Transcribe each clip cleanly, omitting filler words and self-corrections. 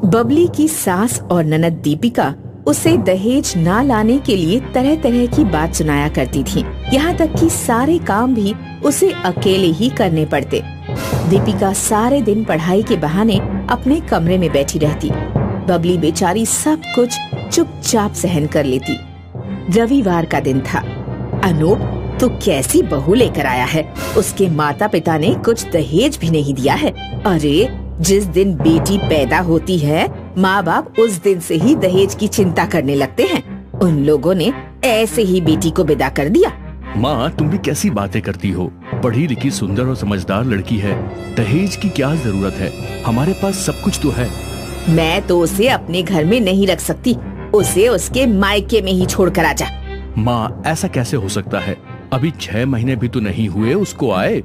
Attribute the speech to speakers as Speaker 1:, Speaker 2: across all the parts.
Speaker 1: बबली की सास और ननद दीपिका उसे दहेज ना लाने के लिए तरह तरह की बात सुनाया करती थी। यहाँ तक कि सारे काम भी उसे अकेले ही करने पड़ते। दीपिका सारे दिन पढ़ाई के बहाने अपने कमरे में बैठी रहती। बबली बेचारी सब कुछ चुपचाप सहन कर लेती। रविवार का दिन था। अनूप, तू कैसी बहू लेकर आया है? उसके माता पिता ने कुछ दहेज भी नहीं दिया है। अरे, जिस दिन बेटी पैदा होती है, माँ बाप उस दिन से ही दहेज की चिंता करने लगते हैं। उन लोगों ने ऐसे ही बेटी को विदा कर दिया।
Speaker 2: माँ, तुम भी कैसी बातें करती हो? पढ़ी लिखी सुंदर और समझदार लड़की है, दहेज की क्या जरूरत है? हमारे पास सब कुछ तो है।
Speaker 1: मैं तो उसे अपने घर में नहीं रख सकती। उसे उसके मायके में ही छोड़ कर आजा।
Speaker 2: माँ, ऐसा कैसे हो सकता है? अभी 6 महीने भी तो नहीं हुए उसको आए।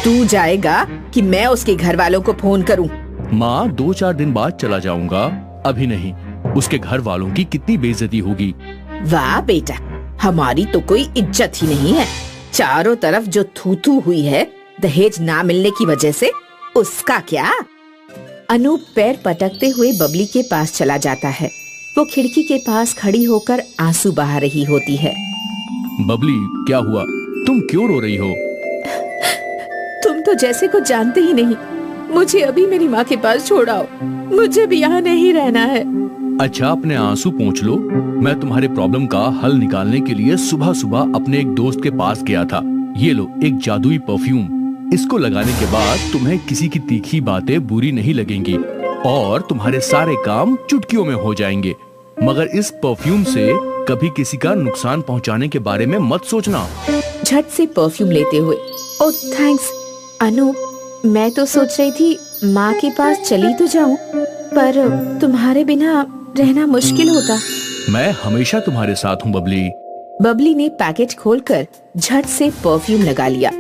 Speaker 1: तू जाएगा कि मैं उसके घर वालों को फोन करूं?
Speaker 2: माँ, 2-4 दिन बाद चला जाऊंगा, अभी नहीं। उसके घर वालों की कितनी बेइज्जती होगी।
Speaker 1: वाह बेटा, हमारी तो कोई इज्जत ही नहीं है। चारों तरफ जो थू थू हुई है दहेज ना मिलने की वजह से, उसका क्या? अनूप पैर पटकते हुए बबली के पास चला जाता है। वो खिड़की के पास खड़ी होकर आंसू बहा रही होती है।
Speaker 2: बबली, क्या हुआ? तुम क्यों रो रही हो?
Speaker 1: तुम तो जैसे को जानते ही नहीं। मुझे अभी मेरी माँ के पास छोड़ाओ। मुझे भी यहाँ नहीं रहना है।
Speaker 2: अच्छा, अपने आंसू पोंछ लो। मैं तुम्हारे प्रॉब्लम का हल निकालने के लिए सुबह सुबह अपने एक दोस्त के पास गया था। ये लो, एक जादुई परफ्यूम। इसको लगाने के बाद तुम्हें किसी की तीखी बातें बुरी नहीं लगेंगी और तुम्हारे सारे काम चुटकियों में हो जाएंगे। मगर इस परफ्यूम से कभी किसी का नुकसान पहुंचाने के बारे में मत सोचना।
Speaker 1: झट से परफ्यूम लेते हुए, ओह थैंक्स अनूप। मैं तो सोच रही थी माँ के पास चली तो जाऊं, पर तुम्हारे बिना रहना मुश्किल होता।
Speaker 2: मैं हमेशा तुम्हारे साथ हूँ बबली।
Speaker 1: बबली ने पैकेट खोलकर झट से परफ्यूम लगा लिया।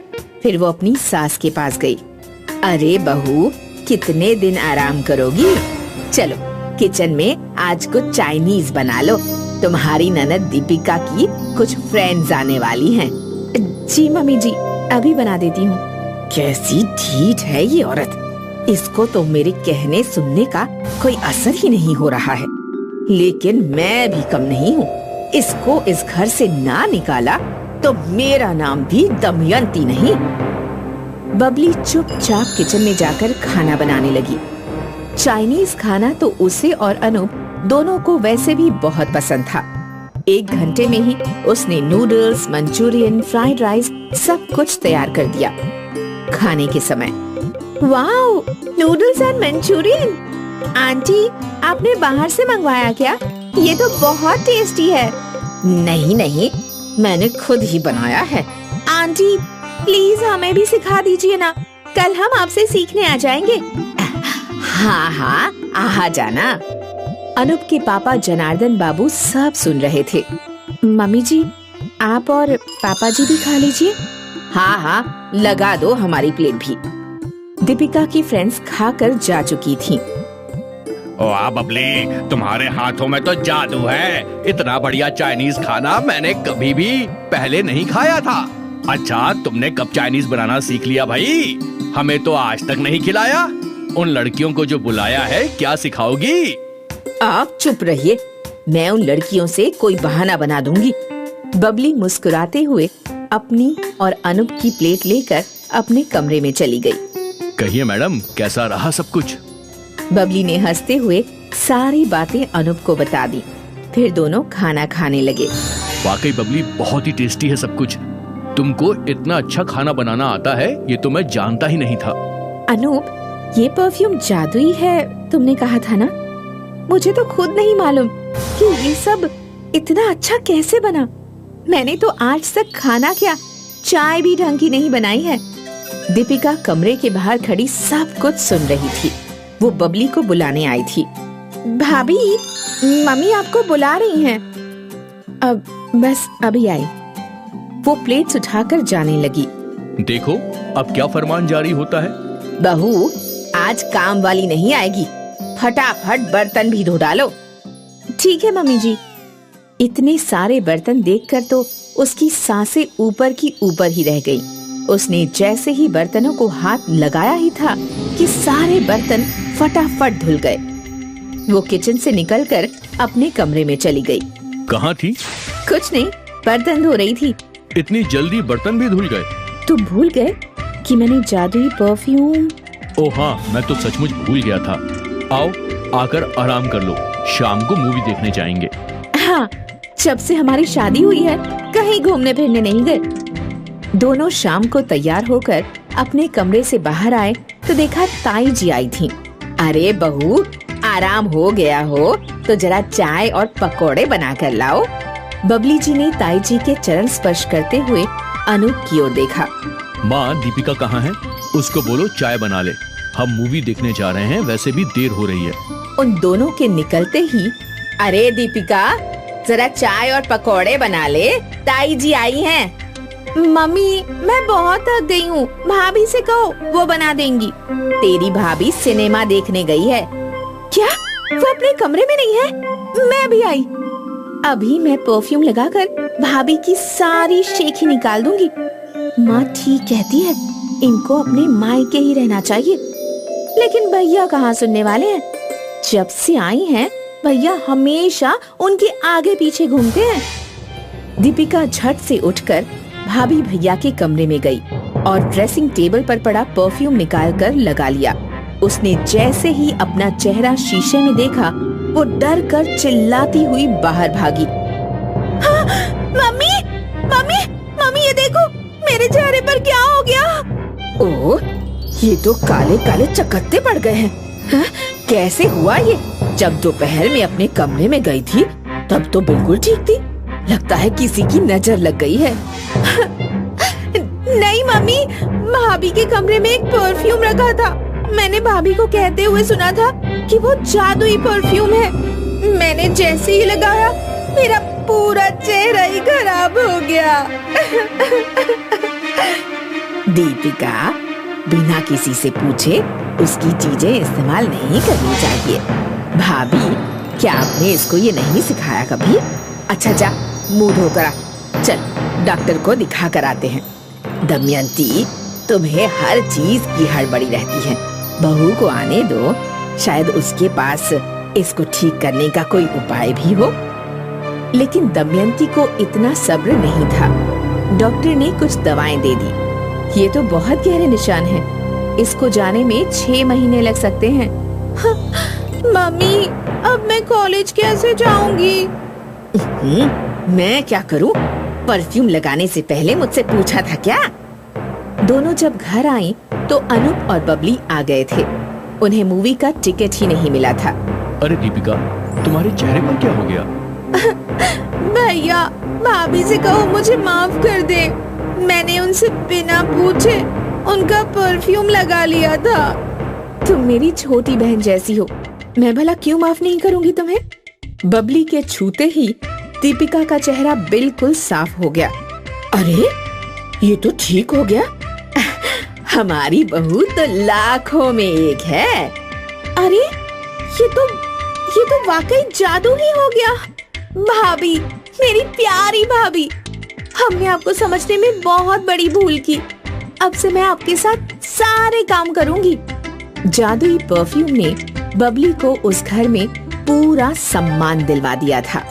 Speaker 1: फिर वो अपनी सास के पास गई। अरे बहू, कितने दिन आराम करोगी? चलो किचन में आज कुछ चाइनीज बना लो। तुम्हारी ननद दीपिका की कुछ फ्रेंड्स आने वाली हैं। जी मम्मी जी, अभी बना देती हूँ। कैसी ढीठ है ये औरत। इसको तो मेरे कहने सुनने का कोई असर ही नहीं हो रहा है। लेकिन मैं भी कम नहीं हूँ। इसको इस घर से ना निकाला तो मेरा नाम भी दमयंती नहीं। बबली चुपचाप किचन में जाकर खाना बनाने लगी। चाइनीज खाना तो उसे और अनूप दोनों को वैसे भी बहुत पसंद था। 1 घंटे में ही उसने नूडल्स, मंचूरियन, फ्राइड राइस सब कुछ तैयार कर दिया। खाने के समय, wow, noodles and Manchurian. Aunty, आपने बाहर से मंगवाया क्या? ये तो बहुत टेस्टी है। नहीं नहीं, मैंने खुद ही बनाया है। आंटी प्लीज हमें भी सिखा दीजिए ना, कल हम आपसे सीखने आ जाएंगे। हाँ हाँ, आ जाना। अनूप के पापा जनार्दन बाबू सब सुन रहे थे। मम्मी जी, आप और पापा जी भी खा लीजिए। हाँ हाँ, लगा दो हमारी प्लेट भी। दीपिका की फ्रेंड्स खाकर जा चुकी थीं।
Speaker 3: वाह बबली, तुम्हारे हाथों में तो जादू है। इतना बढ़िया चाइनीज खाना मैंने कभी भी पहले नहीं खाया था। अच्छा, तुमने कब चाइनीज बनाना सीख लिया भाई? हमें तो आज तक नहीं खिलाया। उन लड़कियों को जो बुलाया है, क्या सिखाओगी?
Speaker 1: आप चुप रहिए, मैं उन लड़कियों से कोई बहाना बना दूंगी। बबली मुस्कुराते हुए अपनी और अनूप की प्लेट लेकर अपने कमरे में चली गई।
Speaker 2: कहिए मैडम, कैसा रहा सब कुछ?
Speaker 1: बबली ने हंसते हुए सारी बातें अनूप को बता दी। फिर दोनों खाना खाने लगे।
Speaker 2: वाकई बबली, बहुत ही टेस्टी है सब कुछ। तुमको इतना अच्छा खाना बनाना आता है, ये तो मैं जानता ही नहीं था।
Speaker 1: अनूप, ये परफ्यूम जादुई है, तुमने कहा था ना? मुझे तो खुद नहीं मालूम कि ये सब इतना अच्छा कैसे बना। मैंने तो आज तक खाना क्या, चाय भी ढंग की नहीं बनाई है। दीपिका कमरे के बाहर खड़ी सब कुछ सुन रही थी। वो बबली को बुलाने आई थी। भाभी, मम्मी आपको बुला रही हैं। अब बस अभी आई। वो प्लेट्स उठाकर जाने लगी।
Speaker 2: देखो अब क्या फरमान जारी होता है।
Speaker 1: बहू, आज काम वाली नहीं आएगी, फटाफट बर्तन भी धो डालो। ठीक है मम्मी जी। इतने सारे बर्तन देखकर तो उसकी सांसें ऊपर की ऊपर ही रह गई। उसने जैसे ही बर्तनों को हाथ लगाया ही था कि सारे बर्तन फटाफट धुल गए। वो किचन से निकलकर अपने कमरे में चली गई।
Speaker 2: कहाँ थी?
Speaker 1: कुछ नहीं, बर्तन धो रही थी।
Speaker 2: इतनी जल्दी बर्तन भी धुल गए?
Speaker 1: तुम भूल गए कि मैंने जादुई परफ्यूम।
Speaker 2: ओ हाँ, मैं तो सचमुच भूल गया था। आओ आकर आराम कर लो, शाम को मूवी देखने जाएंगे।
Speaker 1: हाँ, जब से हमारी शादी हुई है कहीं घूमने फिरने नहीं गए। दोनों शाम को तैयार होकर अपने कमरे से बाहर आए तो देखा ताई जी आई थी। अरे बहू, आराम हो गया हो तो जरा चाय और पकोड़े बना कर लाओ। बबली जी ने ताई जी के चरण स्पर्श करते हुए अनूप की ओर देखा।
Speaker 2: माँ, दीपिका कहाँ है? उसको बोलो चाय बना ले, हम मूवी देखने जा रहे हैं, वैसे भी देर हो रही है।
Speaker 1: उन दोनों के निकलते ही, अरे दीपिका, जरा चाय और पकोड़े बना ले, ताई जी आई हैं। मम्मी, मैं बहुत थक गई हूँ, भाभी से कहो वो बना देंगी। तेरी भाभी सिनेमा देखने गई है। क्या? वो अपने कमरे में नहीं है? मैं भी आई। अभी मैं परफ्यूम लगाकर भाभी की सारी शेखी निकाल दूंगी। माँ ठीक कहती है, इनको अपने मायके ही रहना चाहिए। लेकिन भैया कहाँ सुनने वाले हैं? जब से आई हैं, भैया हमेशा उनके आगे पीछे घूमते हैं। दीपिका झट से उठकर भाभी भैया के कमरे में गई और ड्रेसिंग टेबल पर पड़ा परफ्यूम निकालकर लगा लिया। उसने जैसे ही अपना चेहरा शीशे में देखा, वो डर कर चिल्लाती हुई बाहर भागी। हाँ, मम्मी, मम्मी, मम्मी ये देखो, मेरे चेहरे पर क्या हो गया? ओह, ये तो काले काले चकत्ते पड़ गए हैं। हाँ, कैसे हुआ ये? जब दोपहर में अपने कमरे में गई थी तब तो बिल्कुल ठीक थी। लगता है किसी की नजर लग गई है। नहीं मम्मी, भाभी के कमरे में एक परफ्यूम रखा था। मैंने भाभी को कहते हुए सुना था कि वो जादुई परफ्यूम है। मैंने जैसे ही लगाया, मेरा पूरा चेहरा ही खराब हो गया। दीपिका, बिना किसी से पूछे उसकी चीजें इस्तेमाल नहीं करनी चाहिए। भाभी, क्या आपने इसको ये नहीं सिखाया कभी? अच्छा जा, मुंह धोकर आ। चल, डॉक्टर को दिखा कर आते हैं। दमयंती, तुम्हें हर चीज की हड़बड़ी रहती है। बहू को आने दो, शायद उसके पास इसको ठीक करने का कोई उपाय भी हो। लेकिन दमयंती को इतना सब्र नहीं था। डॉक्टर ने कुछ दवाएं दे दी। ये तो बहुत गहरे निशान हैं। इसको जाने में 6 महीने लग सकते हैं। हाँ, मम्मी, अब मैं कॉलेज कैसे जाऊंगी? मैं क्या करूं? परफ्यूम लगाने से पहले मुझसे पूछा था क्या? दोनों जब घर आई तो अनूप और बबली आ गए थे। उन्हें मूवी का टिकट ही नहीं मिला था।
Speaker 2: अरे दीपिका, तुम्हारे चेहरे पर क्या हो गया?
Speaker 1: भैया, भाभी से कहो मुझे माफ कर दे। मैंने उनसे बिना पूछे उनका परफ्यूम लगा लिया था। तुम मेरी छोटी बहन जैसी हो, मैं भला क्यों माफ नहीं करूंगी तुम्हें? बबली के छूते ही दीपिका का चेहरा बिल्कुल साफ हो गया। अरे, ये तो ठीक हो गया। हमारी बहू तो लाखों में एक है। अरे, ये तो वाकई जादू ही हो गया। भाभी, मेरी प्यारी भाभी, हमने आपको समझने में बहुत बड़ी भूल की। अब से मैं आपके साथ सारे काम करूंगी। जादुई परफ्यूम ने बबली को उस घर में पूरा सम्मान दिलवा दिया था।